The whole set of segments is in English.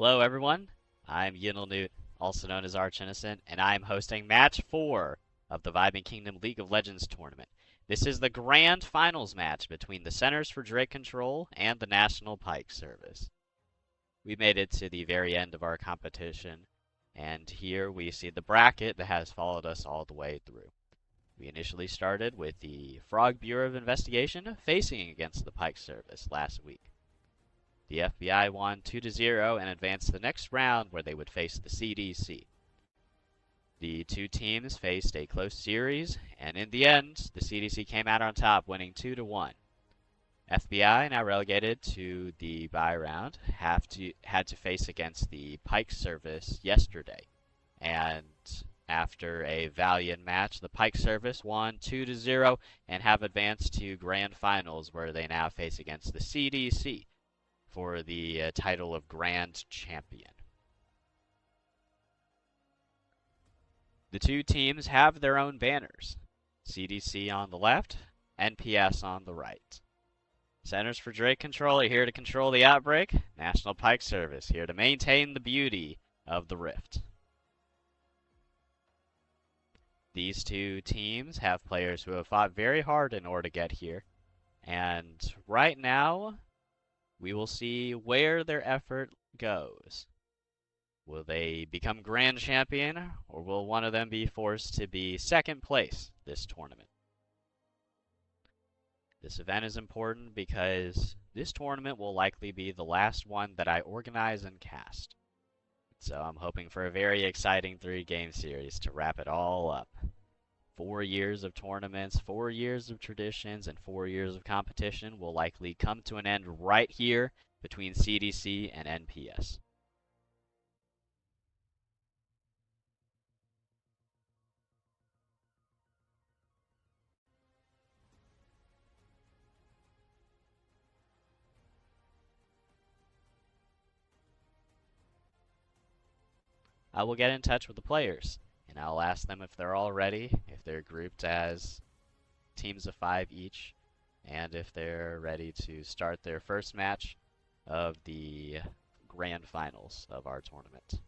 Hello, everyone. I'm Yinel Newt, also known as Arch Innocent, and I'm hosting Match 4 of the Vibing Kingdom League of Legends tournament. This is the grand finals match between the Centers for Drake Control and the National Pike Service. We made it to the very end of our competition, and here we see the bracket that has followed us all the way through. We initially started with the Frog Bureau of Investigation facing against the Pike Service last week. The FBI won 2-0 and advanced to the next round where they would face the CDC. The two teams faced a close series, and in the end, the CDC came out on top, winning 2-1. FBI, now relegated to the bye round, had to face against the Pike Service yesterday. And after a valiant match, the Pike Service won 2-0 and have advanced to grand finals where they now face against the CDC for the title of Grand Champion. The two teams have their own banners. CDC on the left, NPS on the right. Centers for Drake Control are here to control the outbreak. National Pike Service here to maintain the beauty of the rift. These two teams have players who have fought very hard in order to get here. And right now, we will see where their effort goes. Will they become grand champion, or will one of them be forced to be second place this tournament? This event is important because this tournament will likely be the last one that I organize and cast. So I'm hoping for a very exciting 3-game series to wrap it all up. 4 years of tournaments, 4 years of traditions, and 4 years of competition will likely come to an end right here between CDC and NPS. I will get in touch with the players, and I'll ask them if they're all ready, if they're grouped as teams of 5 each, and if they're ready to start their first match of the grand finals of our tournament.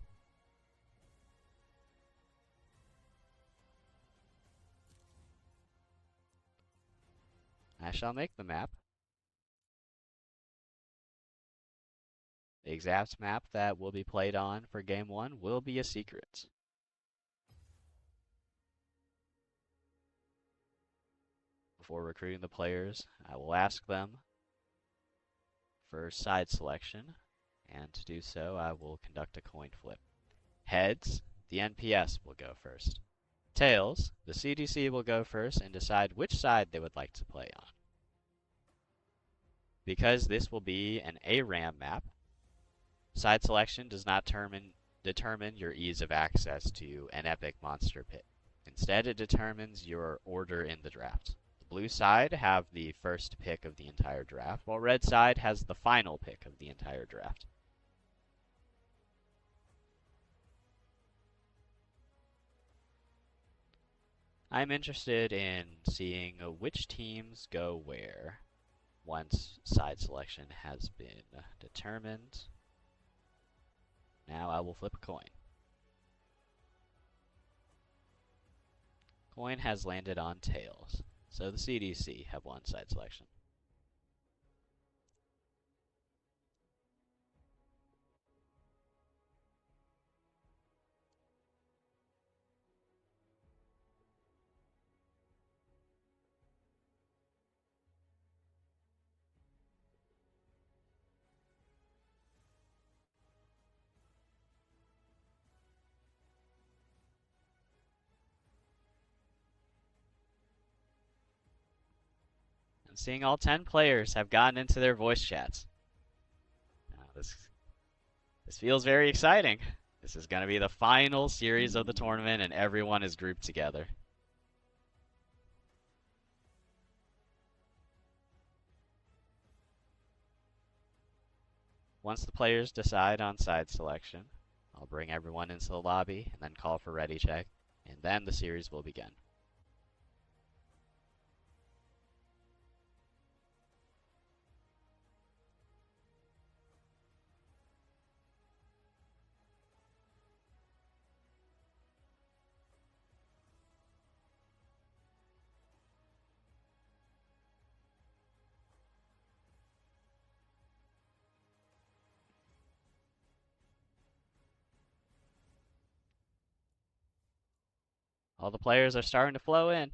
I shall make the map. The exact map that will be played on for Game 1 will be a secret. Before recruiting the players, I will ask them for side selection, and to do so, I will conduct a coin flip. Heads, the NPS will go first. Tails, the CDC will go first and decide which side they would like to play on. Because this will be an ARAM map, side selection does not determine your ease of access to an epic monster pit. Instead, it determines your order in the draft. The blue side have the first pick of the entire draft, while red side has the final pick of the entire draft. I'm interested in seeing which teams go where once side selection has been determined. Now I will flip a coin. Coin has landed on tails, so the CDC have won side selection. I'm seeing all 10 players have gotten into their voice chats. Now, this feels very exciting. This is going to be the final series of the tournament, and everyone is grouped together. Once the players decide on side selection, I'll bring everyone into the lobby and then call for ready check, and then the series will begin. All the players are starting to flow in.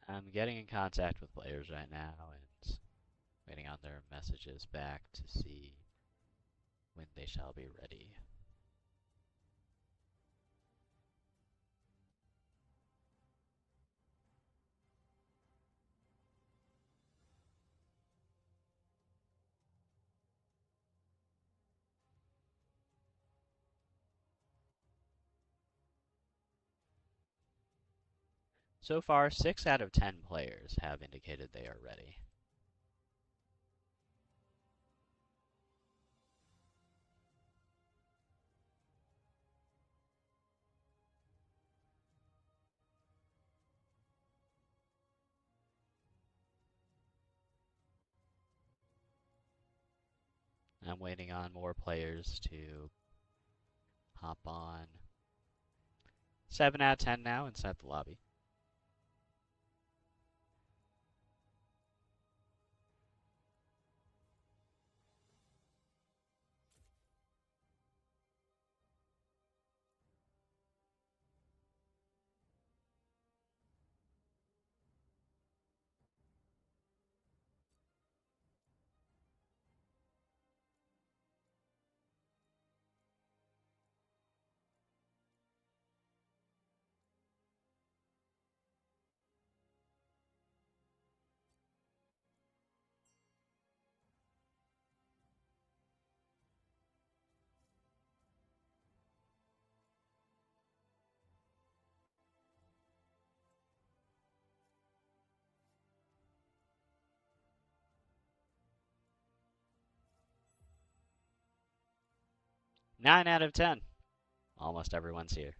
I'm getting in contact with players right now and waiting on their messages back to see when they shall be ready. So far, 6 out of 10 players have indicated they are ready. I'm waiting on more players to hop on. 7 out of 10 now inside the lobby. Nine out of 10. Almost everyone's here.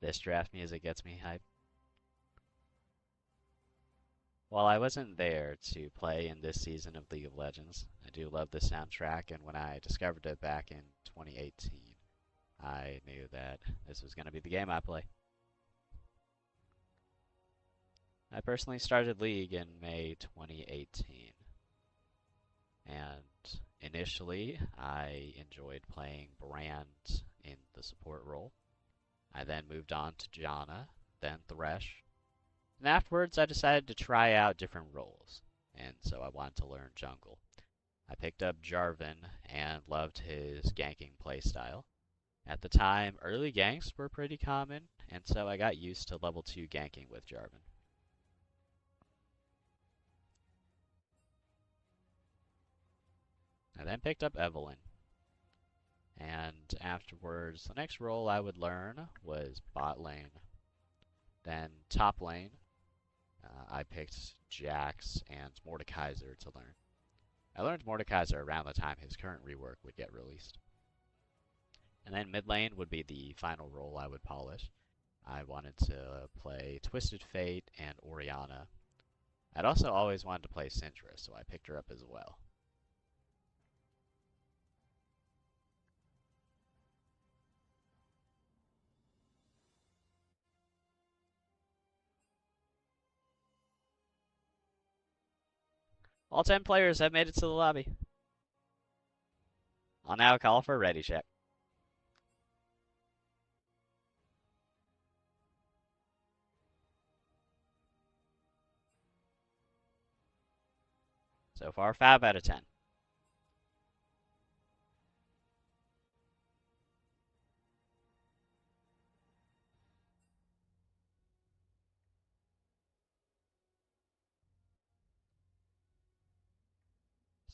This draft music gets me hyped. While I wasn't there to play in this season of League of Legends, I do love the soundtrack, and when I discovered it back in 2018, I knew that this was going to be the game I play. I personally started League in May 2018, and initially I enjoyed playing Brand in the support role. I then moved on to Janna, then Thresh, and afterwards I decided to try out different roles, and so I wanted to learn jungle. I picked up Jarvan and loved his ganking playstyle. At the time, early ganks were pretty common, and so I got used to level 2 ganking with Jarvan. I then picked up Evelynn, and afterwards, the next role I would learn was bot lane. Then top lane, I picked Jax and Mordekaiser to learn. I learned Mordekaiser around the time his current rework would get released. And then mid lane would be the final role I would polish. I wanted to play Twisted Fate and Orianna. I'd also always wanted to play Syndra, so I picked her up as well. All 10 players have made it to the lobby. I'll now call for ready check. So far, 5 out of 10.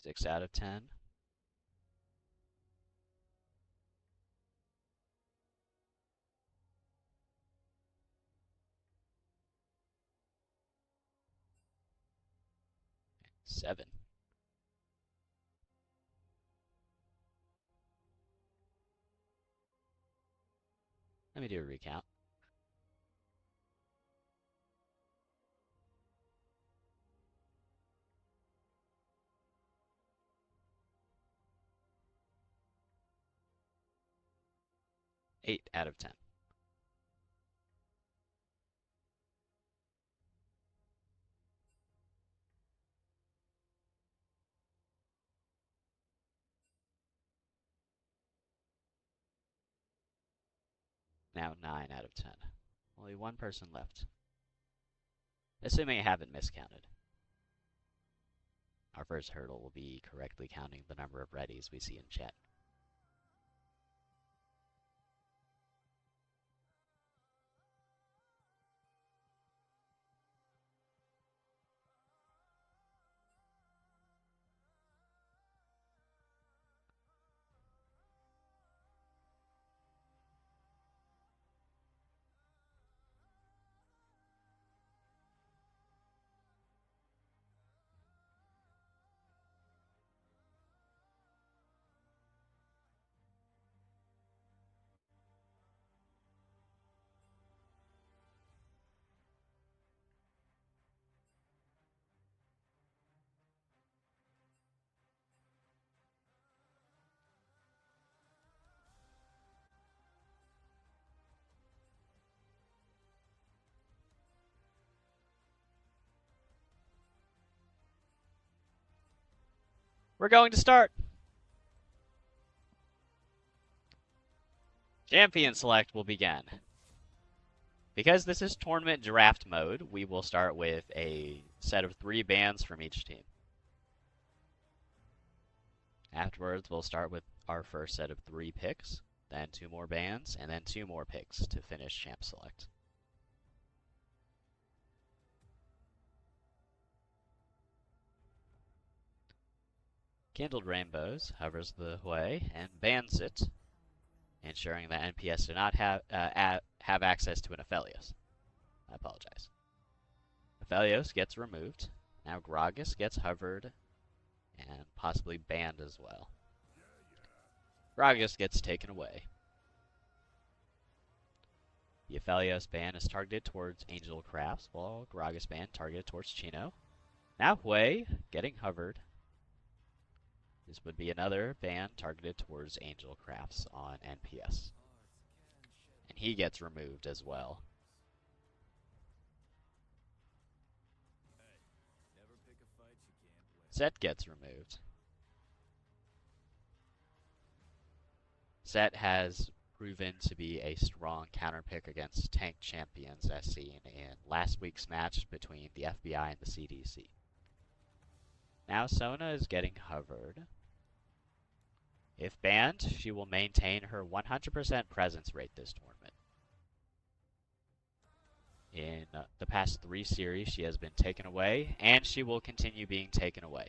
6 out of 10. Seven. Let me do a recount. Eight out of 10. Now 9 out of 10. Only one person left. Assuming I haven't miscounted. Our first hurdle will be correctly counting the number of readies we see in chat. We're going to start! Champion select will begin. Because this is tournament draft mode, we will start with a set of 3 bands from each team. Afterwards, we'll start with our first set of 3 picks, then 2 more bands, and then 2 more picks to finish champ select. Kindled Rainbows hovers the way and bans it, ensuring that NPS do not have access to an Aphelios. I apologize. Aphelios gets removed. Now Gragas gets hovered and possibly banned as well. Gragas gets taken away. The Aphelios ban is targeted towards Angel Crafts, while Gragas ban targeted towards Chino. Now Hui getting hovered. This would be another ban targeted towards Angel Crafts on NPS. And he gets removed as well. Set gets removed. Set has proven to be a strong counterpick against tank champions as seen in last week's match between the FBI and the CDC. Now Sona is getting hovered. If banned, she will maintain her 100% presence rate this tournament. In the past 3 series, she has been taken away, and she will continue being taken away.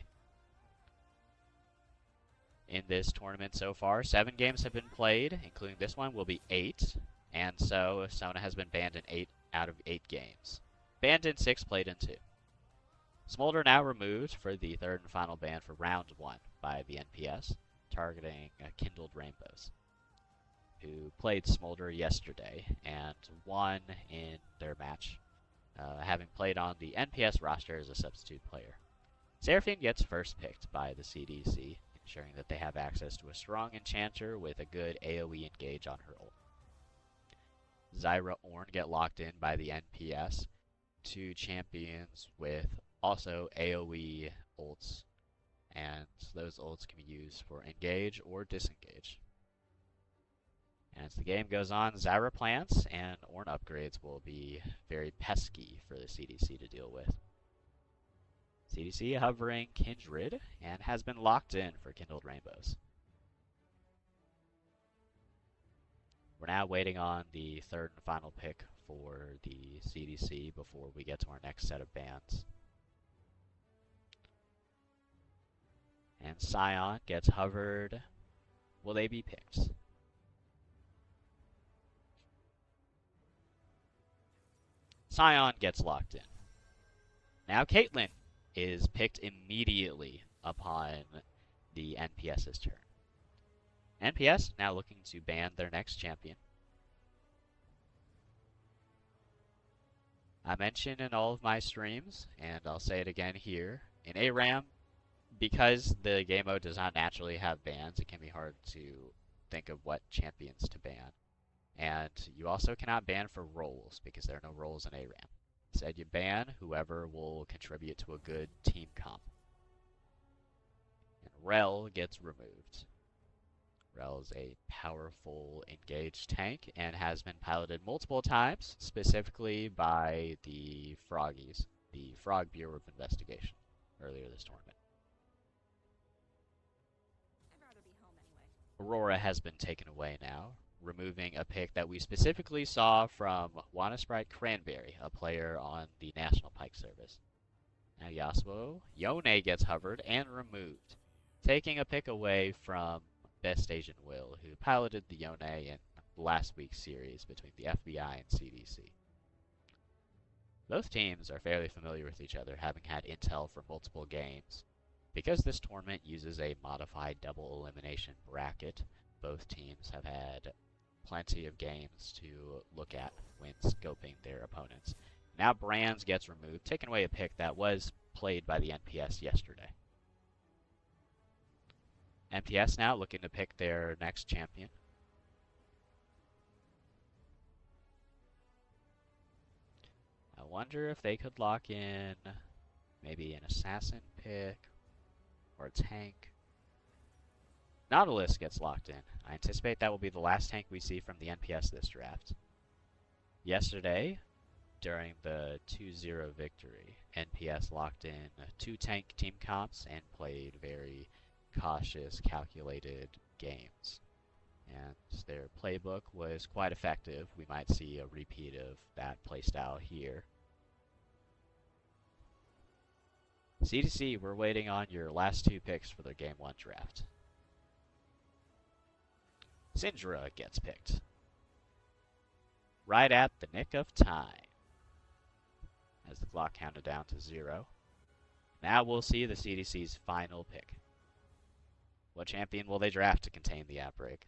In this tournament so far, 7 games have been played, including this one will be 8, and so Sona has been banned in 8 out of 8 games. Banned in 6, played in 2. Smolder now removed for the 3rd and final ban for round 1 by the NPS, targeting Kindled Rainbows, who played Smolder yesterday and won in their match, having played on the NPS roster as a substitute player. Seraphine gets first picked by the CDC, ensuring that they have access to a strong enchanter with a good AoE engage on her ult. Zyra Ornn get locked in by the NPS, 2 champions with also AoE ults, and those ults can be used for engage or disengage. And as the game goes on, Zyra plants and Ornn upgrades will be very pesky for the CDC to deal with. CDC hovering Kindred and has been locked in for Kindled Rainbows. We're now waiting on the 3rd and final pick for the CDC before we get to our next set of bans. And Scion gets hovered. Will they be picked? Scion gets locked in. Now Caitlyn is picked immediately upon the NPS's turn. NPS now looking to ban their next champion. I mentioned in all of my streams, and I'll say it again here, in ARAM, because the game mode does not naturally have bans, it can be hard to think of what champions to ban. And you also cannot ban for roles, because there are no roles in ARAM. Instead, you ban whoever will contribute to a good team comp. And Rel gets removed. Rel is a powerful engaged tank and has been piloted multiple times, specifically by the Froggies, the Frog Bureau of Investigation, earlier this tournament. I'd rather be home anyway. Aurora has been taken away now, removing a pick that we specifically saw from Wanna Sprite Cranberry, a player on the National Pike Service. Now Yasuo, Yone gets hovered and removed, taking a pick away from Best Asian Will, who piloted the Yone in last week's series between the FBI and CDC. Both teams are fairly familiar with each other, having had intel for multiple games. Because this tournament uses a modified double elimination bracket, both teams have had plenty of games to look at when scoping their opponents. Now Brands gets removed, taking away a pick that was played by the NPS yesterday. NPS now looking to pick their next champion. I wonder if they could lock in maybe an assassin pick or a tank. Nautilus gets locked in. I anticipate that will be the last tank we see from the NPS this draft. Yesterday, during the 2-0 victory, NPS locked in 2 tank team comps and played very cautious, calculated games. And their playbook was quite effective. We might see a repeat of that playstyle here. CDC, we're waiting on your last 2 picks for the Game 1 draft. Syndra gets picked. Right at the nick of time. As the clock counted down to 0. Now we'll see the CDC's final pick. What champion will they draft to contain the outbreak?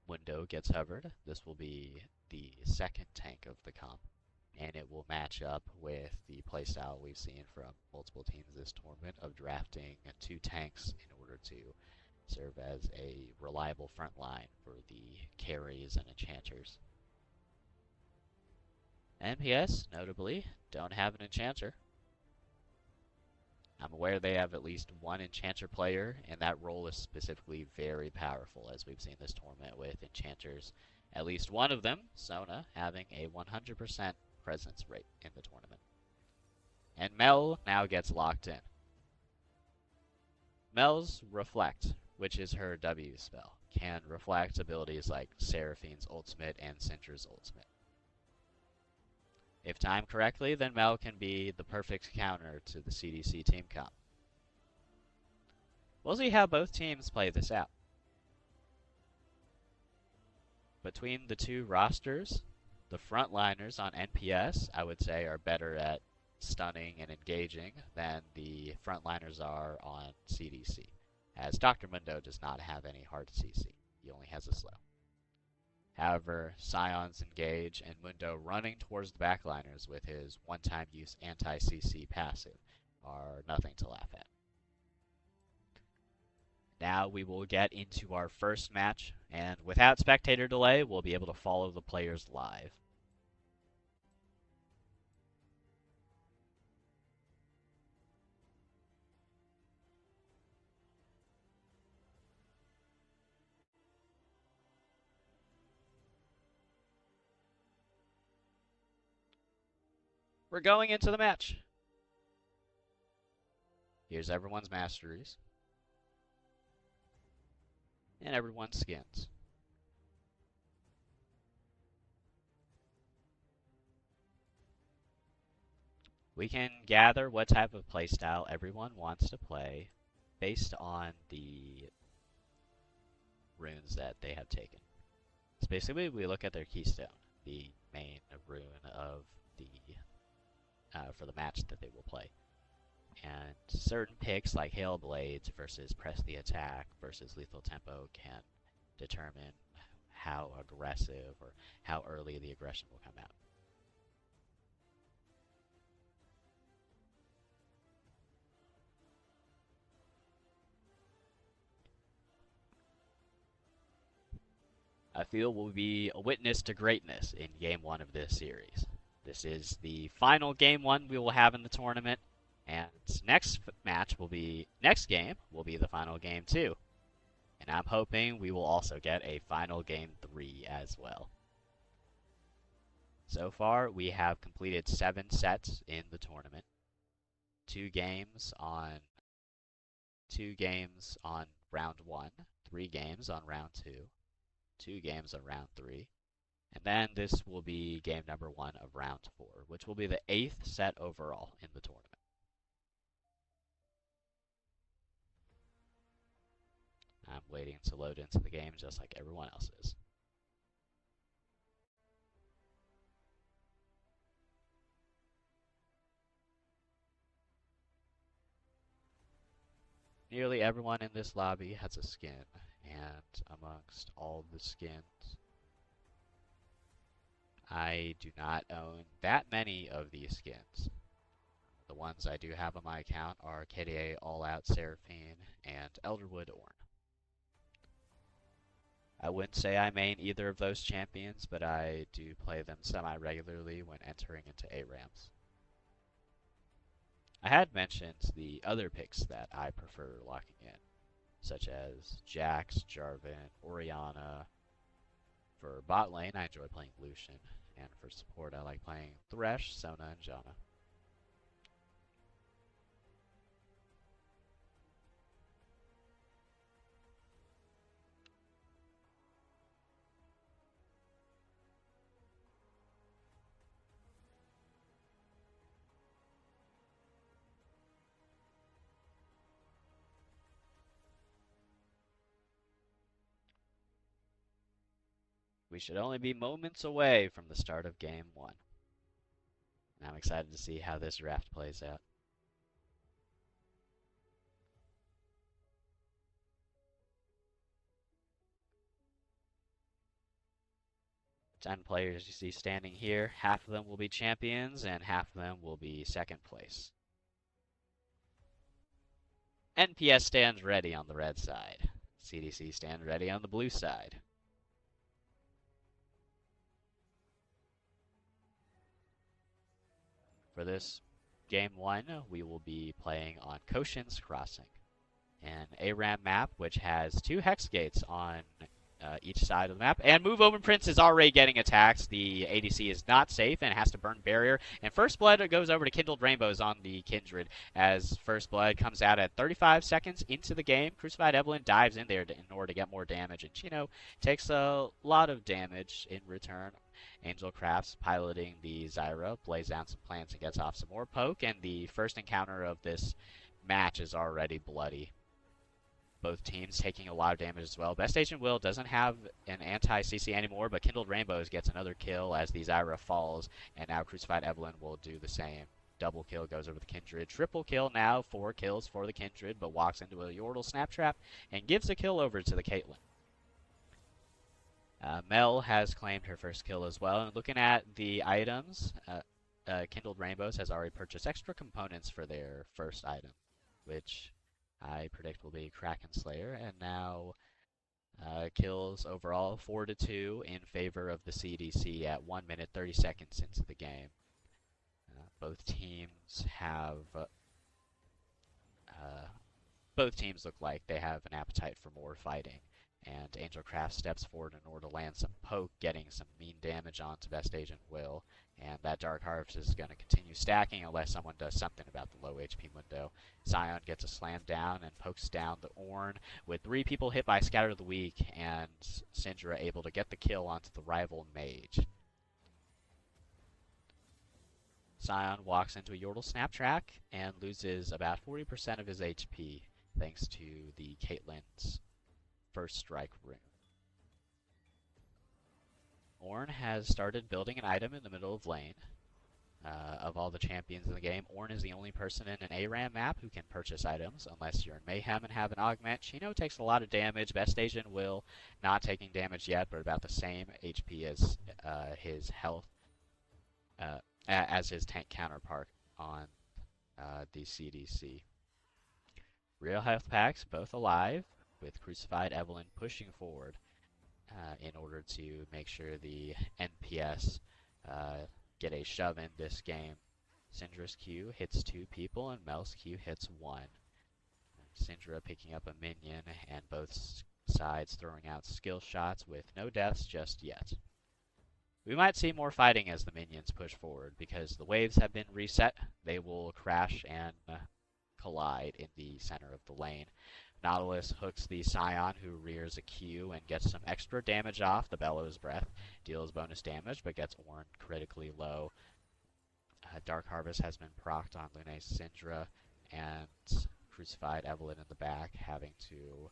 Mundo gets hovered. This will be the second tank of the comp, and it will match up with the playstyle we've seen from multiple teams this tournament of drafting 2 tanks in order to serve as a reliable front line for the carries and enchanters. NPS, notably, don't have an enchanter. I'm aware they have at least 1 enchanter player, and that role is specifically very powerful, as we've seen this tournament with enchanters. At least one of them, Sona, having a 100% presence rate in the tournament. And Mel now gets locked in. Mel's Reflect, which is her W spell, can reflect abilities like Seraphine's ultimate and Syndra's ultimate. If timed correctly, then Mel can be the perfect counter to the CDC team comp. We'll see how both teams play this out. Between the 2 rosters, the frontliners on NPS, I would say, are better at stunning and engaging than the frontliners are on CDC, as Dr. Mundo does not have any hard CC. He only has a slow. However, Scion's engage and Mundo running towards the backliners with his one-time use anti-CC passive are nothing to laugh at. Now we will get into our first match, and without spectator delay, we'll be able to follow the players live. We're going into the match. Here's everyone's masteries. And everyone's skins. We can gather what type of playstyle everyone wants to play based on the runes that they have taken. So basically, we look at their keystone, the main rune of the for the match that they will play. And certain picks like Hail Blades versus Press the Attack versus Lethal Tempo can determine how aggressive or how early the aggression will come out. I feel we'll be a witness to greatness in Game 1 of this series. This is the final Game 1 we will have in the tournament, and next game will be the final Game 2. And I'm hoping we will also get a final Game 3 as well. So far, we have completed 7 sets in the tournament. 2 games on round 1, 3 games on round 2, 2 games on round 3, and then this will be game number 1 of round 4, which will be the 8th set overall in the tournament. I'm waiting to load into the game just like everyone else is. Nearly everyone in this lobby has a skin, and amongst all the skins, I do not own that many of these skins. The ones I do have on my account are KDA All Out Seraphine and Elderwood Ornn. I wouldn't say I main either of those champions, but I do play them semi-regularly when entering into ARAMs. I had mentioned the other picks that I prefer locking in, such as Jax, Jarvan, Orianna. For bot lane, I enjoy playing Lucian, and for support, I like playing Thresh, Sona, and Janna. We should only be moments away from the start of Game 1. And I'm excited to see how this draft plays out. 10 players you see standing here, half of them will be champions and half of them will be second place. NPS stands ready on the red side. CDC stands ready on the blue side. For this Game 1, we will be playing on Koshin's Crossing, an ARAM map which has 2 hex gates on each side of the map. And Move Over Prince is already getting attacked. The ADC is not safe and has to burn barrier. And First Blood goes over to Kindled Rainbows on the Kindred as First Blood comes out at 35 seconds into the game. Crucified Evelyn dives in there in order to get more damage. And Chino takes a lot of damage in return. Angel Crafts piloting the Zyra, plays down some plants and gets off some more poke. And the first encounter of this match is already bloody. Both teams taking a lot of damage as well. Best Agent Will doesn't have an anti-CC anymore, but Kindled Rainbows gets another kill as the Zyra falls, and now Crucified Evelyn will do the same. Double kill goes over the Kindred. Triple kill now, 4 kills for the Kindred, but walks into a Yordle Snap Trap and gives a kill over to the Caitlyn. Mel has claimed her first kill as well, and looking at the items, Kindled Rainbows has already purchased extra components for their first item, which I predict will be Kraken Slayer, and now kills overall 4-2 in favor of the CDC at 1 minute 30 seconds into the game. Both teams look like they have an appetite for more fighting, and Angel Craft steps forward in order to land some poke, getting some mean damage onto Best Agent Will. And that Dark Harvest is going to continue stacking unless someone does something about the low HP window. Sion gets a slam down and pokes down the Ornn with 3 people hit by Scatter the Weak, and Syndra able to get the kill onto the rival mage. Scion walks into a Yordle Snap Track and loses about 40% of his HP thanks to the Caitlyn's First Strike rune. Ornn has started building an item in the middle of lane. Of all the champions in the game, Ornn is the only person in an ARAM map who can purchase items, unless you're in Mayhem and have an augment. Chino takes a lot of damage. Best Asian Will not taking damage yet, but about the same HP as his health, as his tank counterpart on the CDC. Real health packs both alive, with Crucified Evelyn pushing forward in order to make sure the NPS get a shove in this game. Syndra's Q hits 2 people and Mel's Q hits 1. Syndra picking up a minion and both sides throwing out skill shots with no deaths just yet. We might see more fighting as the minions push forward because the waves have been reset. They will crash and collide in the center of the lane. Nautilus hooks the Scion, who rears a Q and gets some extra damage off. The Bellows Breath deals bonus damage, but gets Ornn critically low. Dark Harvest has been procced on Lune's Syndra, and Crucified Evelyn in the back having to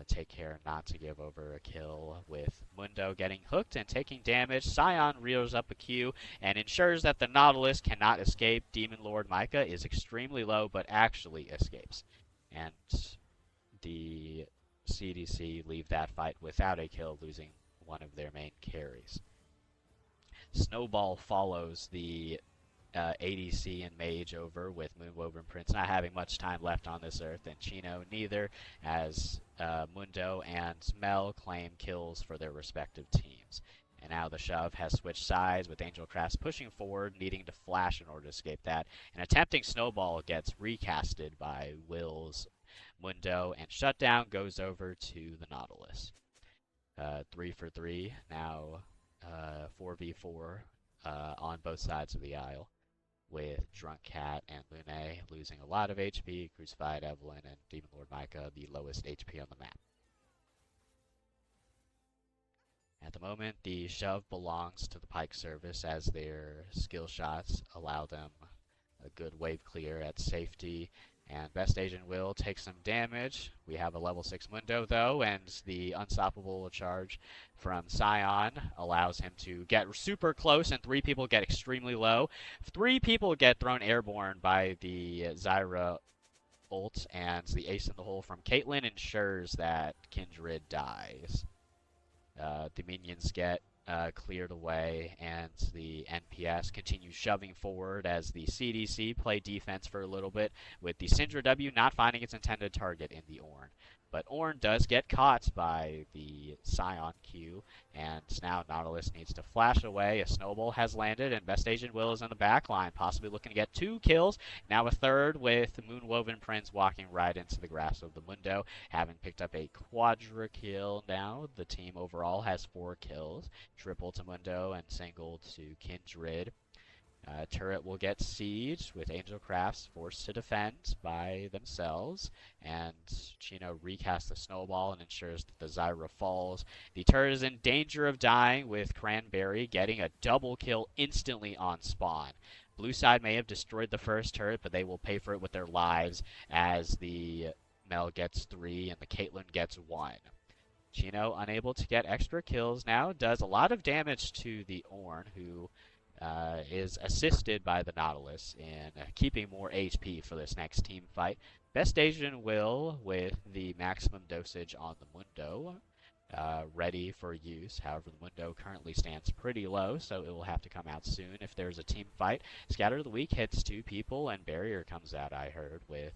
take care not to give over a kill, with Mundo getting hooked and taking damage. Scion rears up a Q and ensures that the Nautilus cannot escape. Demon Lord Micah is extremely low, but actually escapes. And the CDC leave that fight without a kill, losing one of their main carries. Snowball follows the ADC and Mage over, with Moonwoven Prince not having much time left on this earth, and Chino neither, as Mundo and Mel claim kills for their respective teams. And now the shove has switched sides, with Angel Crafts pushing forward, needing to flash in order to escape that. And attempting Snowball gets recasted by Will's Mundo, and Shutdown goes over to the Nautilus. 3 for 3, now 4v4 on both sides of the aisle, with Drunk Cat and Lune losing a lot of HP, Crucified Evelyn and Demon Lord Micah the lowest HP on the map. At the moment, the shove belongs to the Pike service, as their skill shots allow them a good wave clear at safety. And Best Asian Will take some damage. We have a level 6 Mundo, though, and the unstoppable charge from Scion allows him to get super close, and 3 people get extremely low. 3 people get thrown airborne by the Zyra ult, and the ace in the hole from Caitlyn ensures that Kindred dies. The minions get cleared away, and the NPS continues shoving forward as the CDC play defense for a little bit, with the Syndra W not finding its intended target in the Ornn. But Ornn does get caught by the Scion Q, and now Nautilus needs to flash away. A snowball has landed, and Best Asian Will is in the back line, possibly looking to get 2 kills. Now a third, with Moonwoven Prince walking right into the grasp of the Mundo, having picked up a quadra kill now. The team overall has 4 kills, triple to Mundo and single to Kindred. Turret will get sieged, with Angel Crafts forced to defend by themselves, and Chino recasts the snowball and ensures that the Zyra falls. The turret is in danger of dying, with Cranberry getting a double kill instantly on spawn. Blue side may have destroyed the first turret, but they will pay for it with their lives, as the Mel gets 3 and the Caitlyn gets 1. Chino, unable to get extra kills now, does a lot of damage to the Ornn, who is assisted by the Nautilus in keeping more HP for this next team fight. Best Asian Will, with the maximum dosage on the Mundo, ready for use. However, the Mundo currently stands pretty low, so it will have to come out soon if there's a team fight. Scatter of the Weak hits 2 people, and Barrier comes out, I heard, with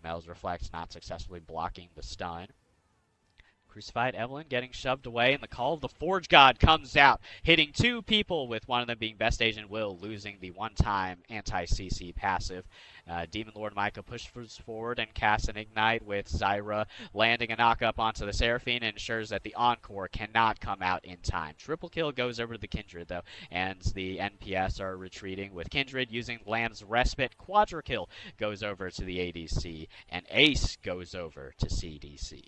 Mel's Reflex not successfully blocking the stun. Crucified Evelyn getting shoved away, and the Call of the Forge God comes out, hitting 2 people, with one of them being Best Asian Will, losing the one-time anti-CC passive. Demon Lord Micah pushes forward and casts an Ignite, with Zyra landing a knock-up onto the Seraphine, and ensures that the Encore cannot come out in time. Triple kill goes over to the Kindred, though, and the NPS are retreating, with Kindred using Lamb's Respite. Quadra kill goes over to the ADC, and Ace goes over to CDC.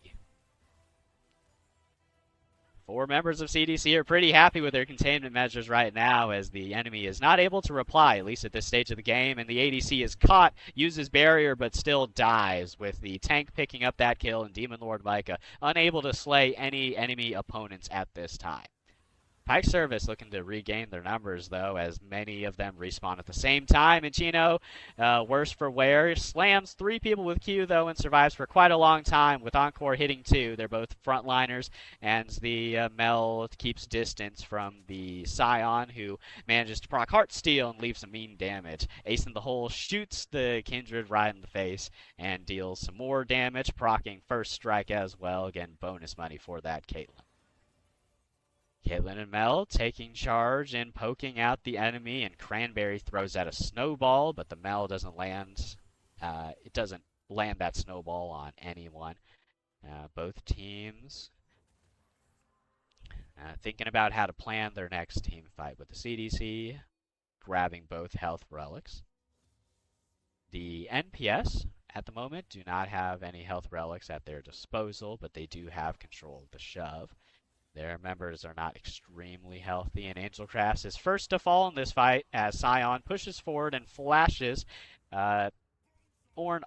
Four members of CDC are pretty happy with their containment measures right now, as the enemy is not able to reply, at least at this stage of the game, and the ADC is caught, uses barrier, but still dies, with the tank picking up that kill and Demon Lord Micah unable to slay any enemy opponents at this time. Pike Service looking to regain their numbers, though, as many of them respawn at the same time. And Chino, worse for wear, slams 3 people with Q, though, and survives for quite a long time, with Encore hitting 2. They're both frontliners, and the Mel keeps distance from the Scion, who manages to proc Heartsteel and leaves some mean damage. Ace in the Hole shoots the Kindred right in the face and deals some more damage, proccing first strike as well. Again, bonus money for that Caitlyn. Caitlyn and Mel taking charge and poking out the enemy, and Cranberry throws out a snowball, but the Mel doesn't land. It doesn't land that snowball on anyone. Both teams thinking about how to plan their next team fight, with the CDC grabbing both health relics. The NPS at the moment do not have any health relics at their disposal, but they do have control of the shove. Their members are not extremely healthy, and Angelcraft is first to fall in this fight as Scion pushes forward and flashes. Ornn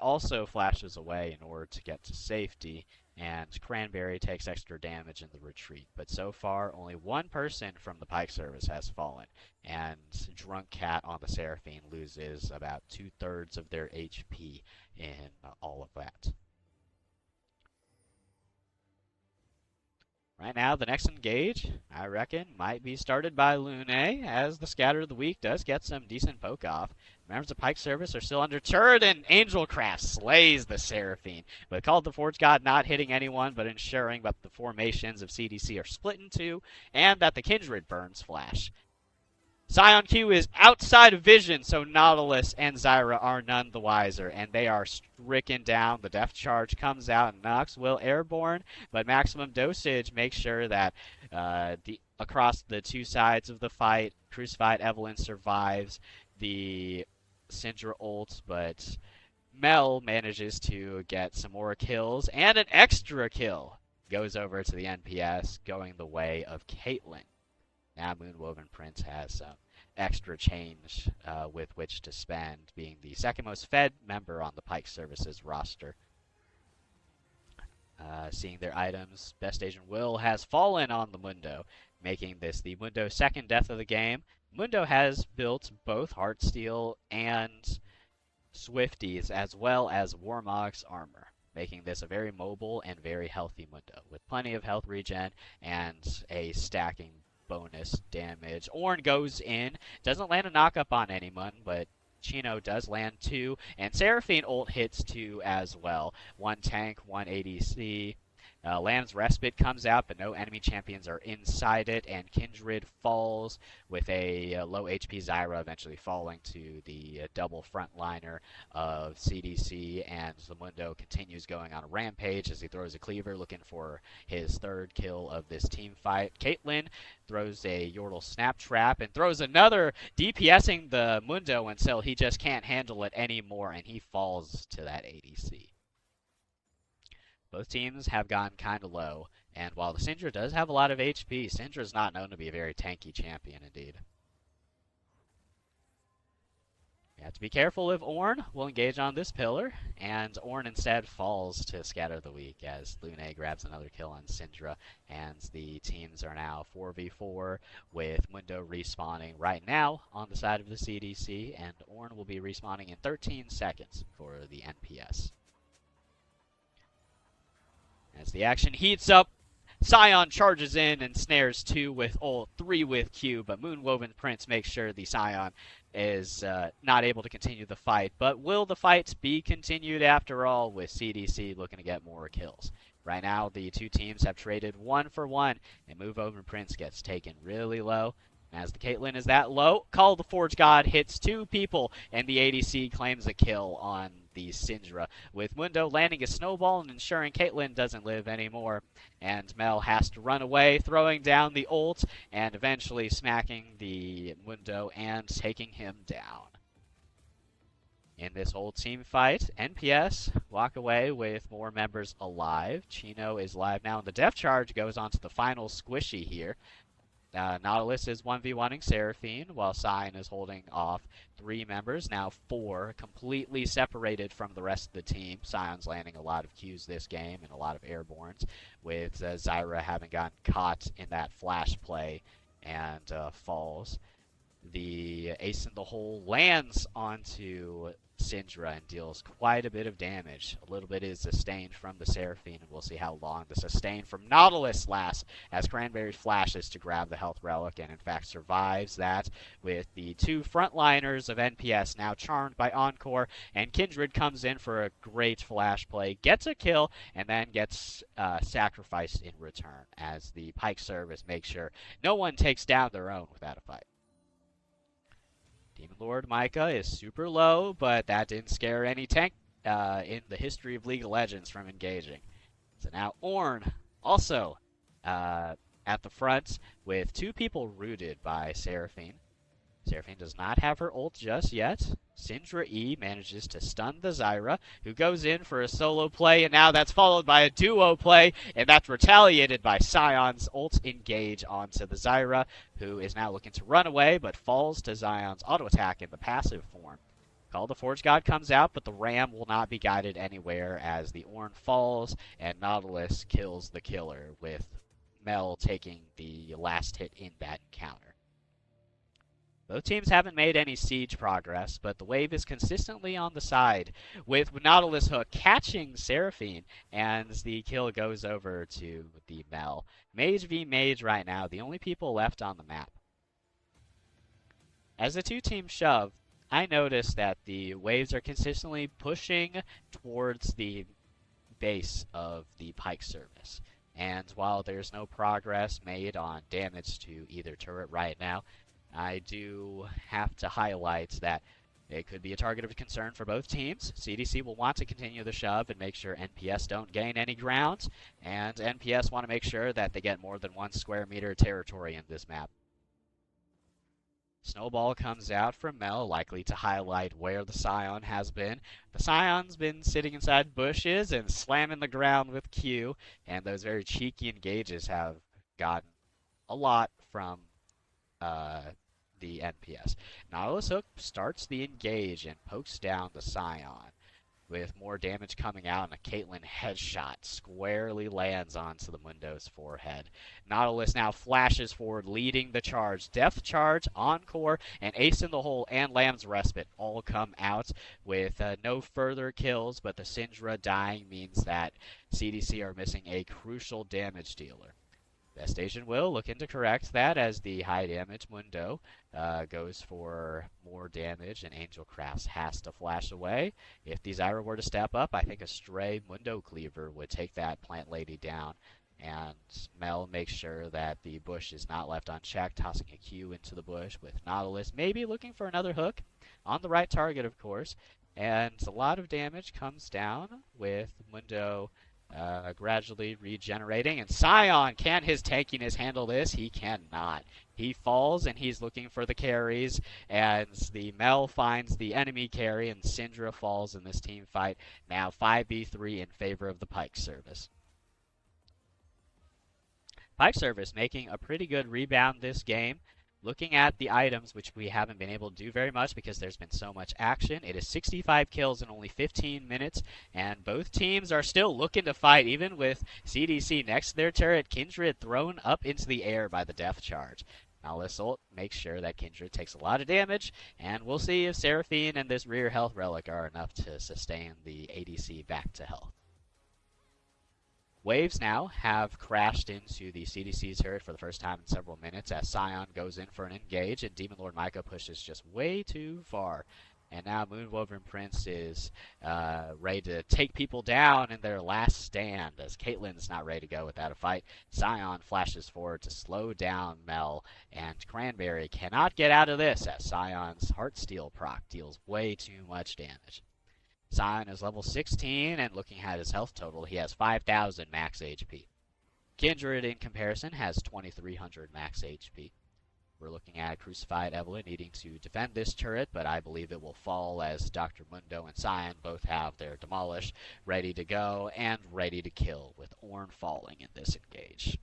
also flashes away in order to get to safety, and Cranberry takes extra damage in the retreat. But so far, only one person from the Pike Service has fallen, and Drunk Cat on the Seraphine loses about 2/3 of their HP in all of that. Right now, the next engage, I reckon, might be started by Lune, as the Scatter of the Week does get some decent poke off. Members of Pike Service are still undeterred, and Angelcraft slays the Seraphine, but called the Forge God not hitting anyone, but ensuring that the formations of CDC are split in two, and that the Kindred burns flash. Scion Q is outside of vision, so Nautilus and Zyra are none the wiser, and they are stricken down. The Death Charge comes out and knocks Will airborne, but Maximum Dosage makes sure that across the two sides of the fight, Crucified Evelyn survives the Syndra ult, but Mel manages to get some more kills, and an extra kill goes over to the NPS, going the way of Caitlyn. Now Moonwoven Prince has some extra change with which to spend, being the second most fed member on the Pike Services roster. Seeing their items, Best Agent Will has fallen on the Mundo, making this the Mundo's second death of the game. Mundo has built both Heartsteel and Swifties, as well as Warmog's armor, making this a very mobile and very healthy Mundo, with plenty of health regen and a stacking bonus damage. Ornn goes in, doesn't land a knockup on anyone, but Chino does land 2, and Seraphine ult hits 2 as well. One tank, one ADC. Lamb's Respite comes out, but no enemy champions are inside it, and Kindred falls with a low HP Zyra eventually falling to the double frontliner of CDC, and Zamundo continues going on a rampage as he throws a cleaver looking for his third kill of this team fight. Caitlyn throws a Yordle Snap Trap and throws another, DPSing the Mundo until he just can't handle it anymore, and he falls to that ADC. Both teams have gone kind of low, and while the Syndra does have a lot of HP, Syndra is not known to be a very tanky champion indeed. You have to be careful if Ornn will engage on this pillar, and Ornn instead falls to Scatter the Weak as Lune grabs another kill on Syndra, and the teams are now 4v4 with Mundo respawning right now on the side of the CDC, and Ornn will be respawning in 13 seconds for the NPS. As the action heats up, Scion charges in and snares 2 with ult, 3 with Q, but Moonwoven Prince makes sure the Scion is not able to continue the fight. But will the fight be continued after all, with CDC looking to get more kills? Right now, the two teams have traded 1 for 1, and Moonwoven Prince gets taken really low. As the Caitlyn is that low, Call the Forge God hits 2 people, and the ADC claims a kill on the Syndra, with Mundo landing a snowball and ensuring Caitlyn doesn't live anymore. And Mel has to run away, throwing down the ult, and eventually smacking the Mundo and taking him down. In this whole team fight, NPS walk away with more members alive. Chino is live now, and the Death Charge goes on to the final squishy here. Nautilus is 1v1ing Seraphine, while Cyan is holding off 3 members, now 4, completely separated from the rest of the team. Cyan's landing a lot of Qs this game and a lot of airborns, with Zyra having gotten caught in that flash play and falls. The ace in the hole lands onto Syndra and deals quite a bit of damage. A little bit is sustained from the Seraphine, and we'll see how long the sustain from Nautilus lasts as Cranberry flashes to grab the health relic and in fact survives that, with the 2 frontliners of NPS now charmed by Encore, and Kindred comes in for a great flash play, gets a kill, and then gets sacrificed in return as the Pike service makes sure no one takes down their own without a fight. Demon Lord Micah is super low, but that didn't scare any tank in the history of League of Legends from engaging. So now Ornn also at the front with 2 people rooted by Seraphine. Seraphine does not have her ult just yet. Syndra E manages to stun the Zyra, who goes in for a solo play, and now that's followed by a duo play, and that's retaliated by Sion's ult engage onto the Zyra, who is now looking to run away, but falls to Zion's auto attack in the passive form. Call the Forge God comes out, but the Ram will not be guided anywhere as the Ornn falls, and Nautilus kills the killer, with Mel taking the last hit in that encounter. Both teams haven't made any siege progress, but the wave is consistently on the side, with Nautilus Hook catching Seraphine, and the kill goes over to the Mel. Mage v Mage right now, the only people left on the map. As the 2 teams shove, I notice that the waves are consistently pushing towards the base of the Pike service. And while there's no progress made on damage to either turret right now, I do have to highlight that it could be a target of concern for both teams. CDC will want to continue the shove and make sure NPS don't gain any ground, and NPS want to make sure that they get more than 1 square meter territory in this map. Snowball comes out from Mel, likely to highlight where the Scion has been. The Scion's been sitting inside bushes and slamming the ground with Q, and those very cheeky engages have gotten a lot from the NPS. Nautilus Hook starts the engage and pokes down the Scion, with more damage coming out, and a Caitlyn headshot squarely lands onto the Mundo's forehead. Nautilus now flashes forward, leading the charge. Death Charge, Encore, and Ace in the Hole, and Lamb's Respite all come out with no further kills, but the Syndra dying means that CDC are missing a crucial damage dealer. Best Asian will look into correct that as the high damage Mundo goes for more damage, and Angel Crafts has to flash away. If the Zyra were to step up, I think a stray Mundo Cleaver would take that plant lady down, and Mel makes sure that the bush is not left unchecked, tossing a Q into the bush with Nautilus, maybe looking for another hook on the right target, of course, and a lot of damage comes down with Mundo gradually regenerating. And Scion, can his tankiness handle this? He cannot. He falls, and he's looking for the carries, and the Mel finds the enemy carry, and Syndra falls in this team fight. Now 5v3 in favor of the Pike service. Pike service making a pretty good rebound this game. Looking at the items, which we haven't been able to do very much because there's been so much action, it is 65 kills in only 15 minutes, and both teams are still looking to fight, even with CDC next to their turret. Kindred thrown up into the air by the Death Charge. Nautilus ult makes sure that Kindred takes a lot of damage, and we'll see if Seraphine and this rear health relic are enough to sustain the ADC back to health. Waves now have crashed into the CDC turret for the first time in several minutes as Scion goes in for an engage, and Demon Lord Micah pushes just way too far. And now Moonwoven Prince is ready to take people down in their last stand as Caitlyn's not ready to go without a fight. Scion flashes forward to slow down Mel, and Cranberry cannot get out of this as Scion's Heartsteel proc deals way too much damage. Scion is level 16, and looking at his health total, he has 5,000 max HP. Kindred, in comparison, has 2,300 max HP. We're looking at Crucified Evelyn needing to defend this turret, but I believe it will fall as Dr. Mundo and Scion both have their Demolish ready to go and ready to kill, with Ornn falling in this engage.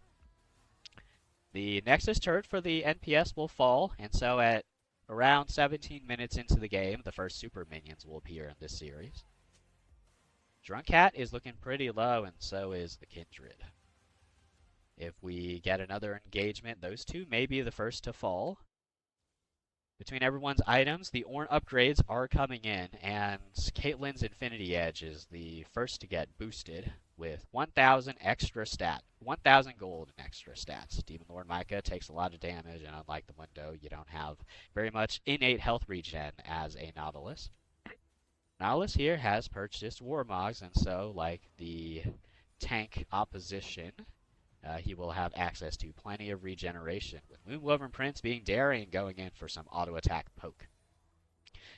The Nexus turret for the NPS will fall, and so at around 17 minutes into the game, the first super minions will appear in this series. Drunk Cat is looking pretty low, and so is the Kindred. If we get another engagement, those two may be the first to fall. Between everyone's items, the Ornn upgrades are coming in, and Caitlyn's Infinity Edge is the first to get boosted with 1,000 extra 1,000 gold in extra stats. Demon Lord Micah takes a lot of damage, and unlike the Mundo, you don't have very much innate health regen as a Nautilus. Nautilus here has purchased Warmogs, and so, like the tank opposition, he will have access to plenty of regeneration, with Moonwoven Prince being daring and going in for some auto-attack poke.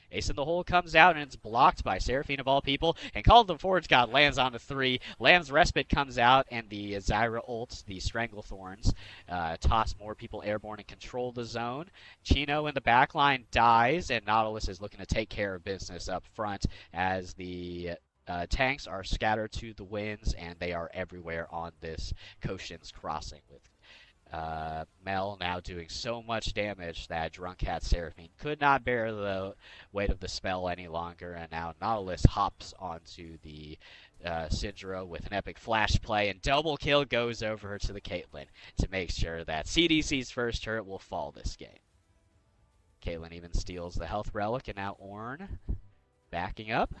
Ace in the Hole comes out, and it's blocked by Seraphine of all people, and Call of the Forge God lands onto 3. Lamb's Respite comes out, and the Zyra ult, the Stranglethorns, toss more people airborne and control the zone. Chino in the backline dies, and Nautilus is looking to take care of business up front as the tanks are scattered to the winds, and they are everywhere on this Koshin's Crossing, with Mel now doing so much damage that Drunk Cat Seraphine could not bear the weight of the spell any longer, and now Nautilus hops onto the Syndra with an epic flash play, and double kill goes over to the Caitlyn to make sure that CDC's first turret will fall this game. Caitlyn even steals the health relic, and now Ornn, backing up,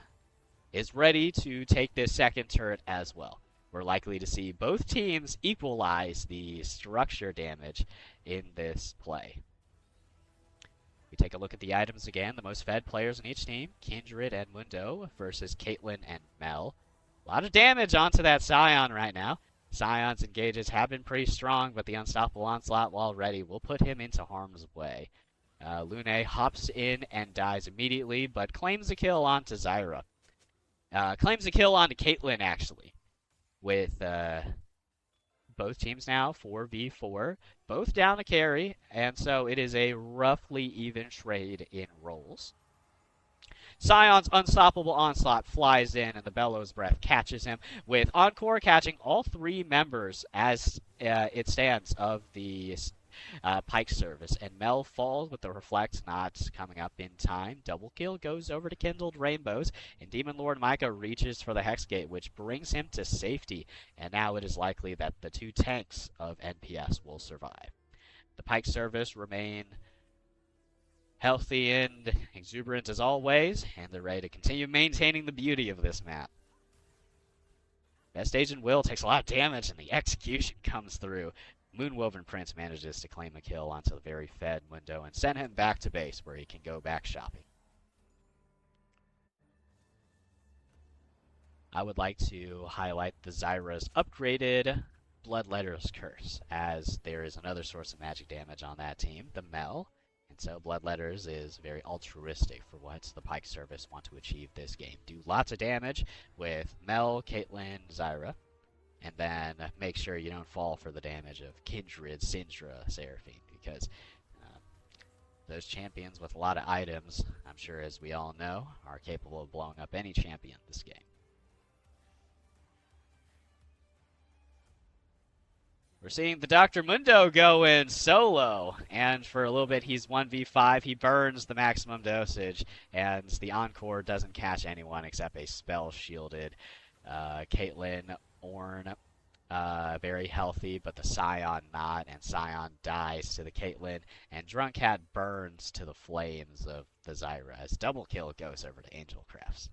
is ready to take this second turret as well. We're likely to see both teams equalize the structure damage in this play. We take a look at the items again. The most fed players on each team, Kindred and Mundo versus Caitlyn and Mel. A lot of damage onto that Scion right now. Scion's engages have been pretty strong, but the Unstoppable Onslaught, while ready, will put him into harm's way. Lune hops in and dies immediately, but claims a kill onto Zyra. Claims a kill onto Caitlyn, actually, with both teams now 4v4, both down a carry, and so it is a roughly even trade in roles. Scion's Unstoppable Onslaught flies in, and the Bellows Breath catches him, with Encore catching all 3 members as it stands of the Pike service, and Mel falls with the Reflect not coming up in time. Double kill goes over to Kindled Rainbows, and Demon Lord Micah reaches for the Hex Gate, which brings him to safety, and now it is likely that the 2 tanks of NPS will survive. The Pike service remain healthy and exuberant as always, and they're ready to continue maintaining the beauty of this map. Best Agent Will takes a lot of damage, and the execution comes through. Moonwoven Prince manages to claim a kill onto the very fed Mundo and send him back to base where he can go back shopping. I would like to highlight the Zyra's upgraded Bloodletter's Curse, as there is another source of magic damage on that team, the Mel, and so Bloodletters is very altruistic for what the Pike service want to achieve this game. Do lots of damage with Mel, Caitlyn, Zyra, and then make sure you don't fall for the damage of Kindred, Syndra, Seraphine, because those champions with a lot of items, I'm sure as we all know, are capable of blowing up any champion this game. We're seeing the Dr. Mundo go in solo, and for a little bit he's 1v5, he burns the maximum dosage, and the Encore doesn't catch anyone except a spell-shielded Caitlyn. Ornn, very healthy, but the Scion not, and Scion dies to the Caitlyn, and Drunk Cat burns to the flames of the Zyra as double kill goes over to Angel Crafts.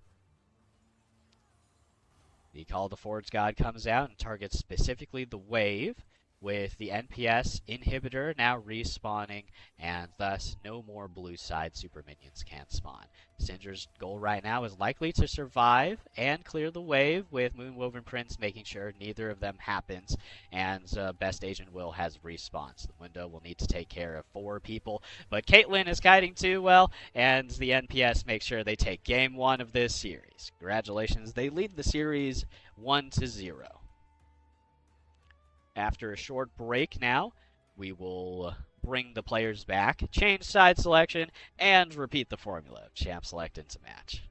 The Call of the Forge God comes out and targets specifically the wave, with the NPS inhibitor now respawning, and thus no more blue side super minions can spawn. Syndra's goal right now is likely to survive and clear the wave, with Moonwoven Prince making sure neither of them happens, and Best Agent Will has respawns. The window will need to take care of 4 people, but Caitlyn is kiting too well, and the NPS make sure they take game 1 of this series. Congratulations, they lead the series 1-0. After a short break now, we will bring the players back, change side selection, and repeat the formula. Champ select into match.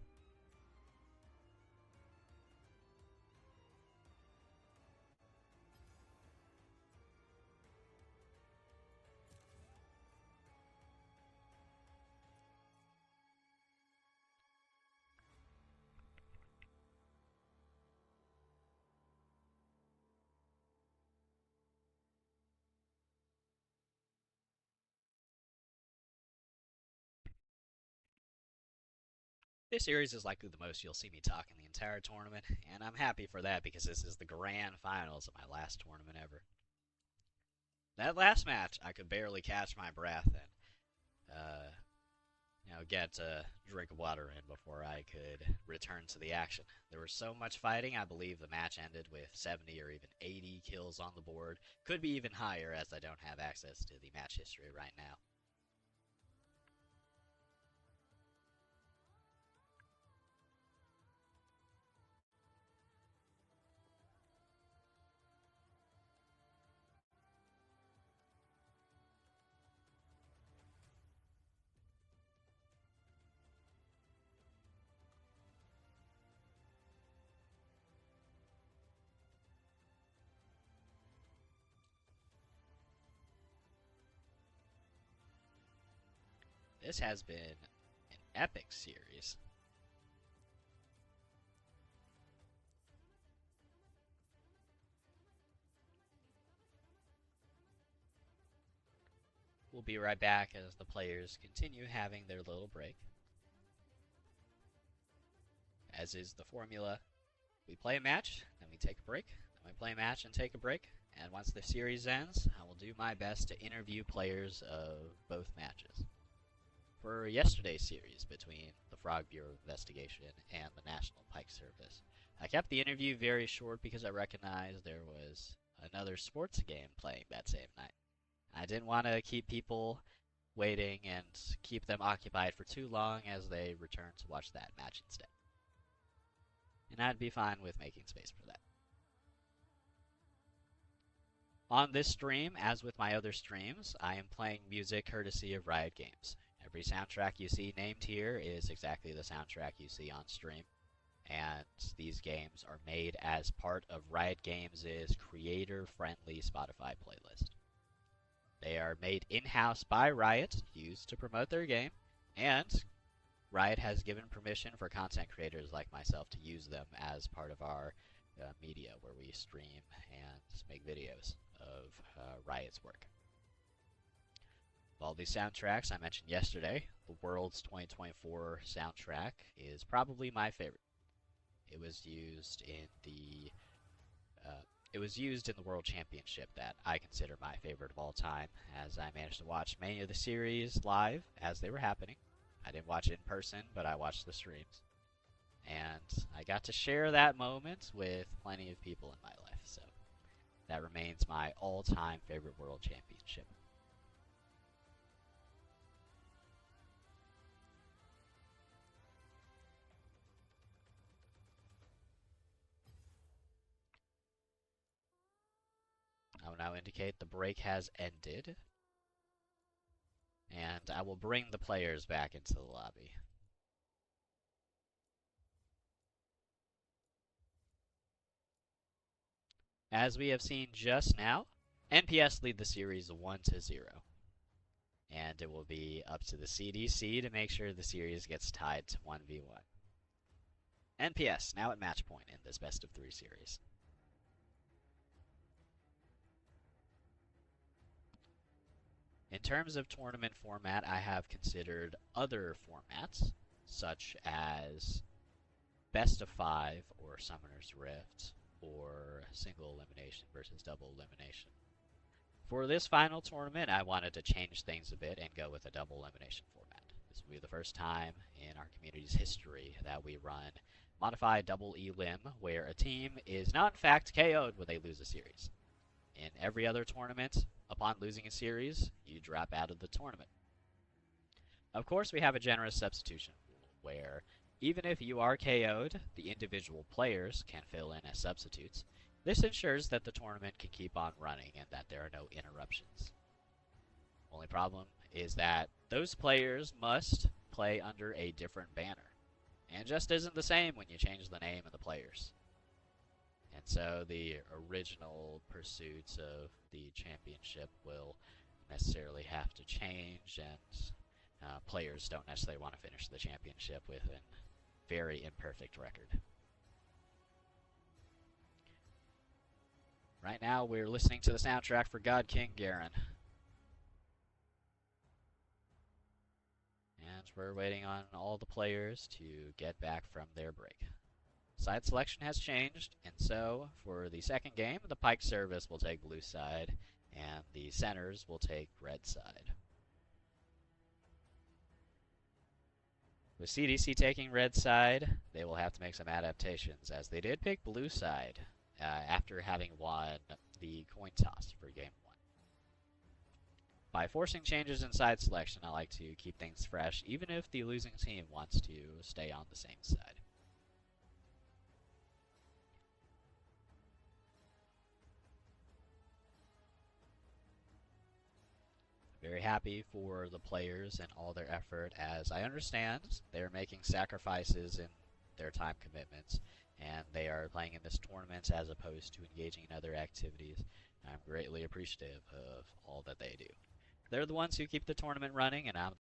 This series is likely the most you'll see me talking the entire tournament, and I'm happy for that because this is the grand finals of my last tournament ever. That last match, I could barely catch my breath and, get a drink of water in before I could return to the action. There was so much fighting, I believe the match ended with 70 or even 80 kills on the board. Could be even higher as I don't have access to the match history right now. This has been an epic series. We'll be right back as the players continue having their little break. As is the formula, we play a match, then we take a break, then we play a match and take a break, and once the series ends, I will do my best to interview players of both matches. For yesterday's series between the Frog Bureau Investigation and the National Pike Service, I kept the interview very short because I recognized there was another sports game playing that same night. I didn't want to keep people waiting and keep them occupied for too long as they return to watch that match instead. And I'd be fine with making space for that. On this stream, as with my other streams, I am playing music courtesy of Riot Games. Every soundtrack you see named here is exactly the soundtrack you see on stream. And these games are made as part of Riot Games' creator-friendly Spotify playlist. They are made in-house by Riot, used to promote their game, and Riot has given permission for content creators like myself to use them as part of our media where we stream and make videos of Riot's work. Of all these soundtracks I mentioned yesterday, the World's 2024 soundtrack is probably my favorite. It was used in the World Championship that I consider my favorite of all time, as I managed to watch many of the series live as they were happening. I didn't watch it in person, but I watched the streams. And I got to share that moment with plenty of people in my life, so that remains my all-time favorite World Championship. I will now indicate the break has ended, and I will bring the players back into the lobby. As we have seen just now, NPS lead the series 1-0. And it will be up to the CDC to make sure the series gets tied to 1v1. NPS now at match point in this best of 3 series. In terms of tournament format, I have considered other formats, such as best of 5 or Summoner's Rift, or single elimination versus double elimination. For this final tournament, I wanted to change things a bit and go with a double elimination format. This will be the first time in our community's history that we run modified double elim, where a team is not in fact KO'd when they lose a series. In every other tournament, upon losing a series, you drop out of the tournament. Of course, we have a generous substitution rule, where even if you are KO'd, the individual players can fill in as substitutes. This ensures that the tournament can keep on running and that there are no interruptions. Only problem is that those players must play under a different banner. And it just isn't the same when you change the name of the players. And so the original pursuits of the championship will necessarily have to change, and players don't necessarily want to finish the championship with a very imperfect record. Right now, we're listening to the soundtrack for God King Garen. And we're waiting on all the players to get back from their break. Side selection has changed, and so for the second game, the Pike service will take blue side, and the centers will take red side. With CDC taking red side, they will have to make some adaptations, as they did pick blue side after having won the coin toss for game 1. By forcing changes in side selection, I like to keep things fresh, even if the losing team wants to stay on the same side. Very happy for the players and all their effort, as I understand they're making sacrifices in their time commitments, and they are playing in this tournament as opposed to engaging in other activities. I'm greatly appreciative of all that they do. They're the ones who keep the tournament running, and I'm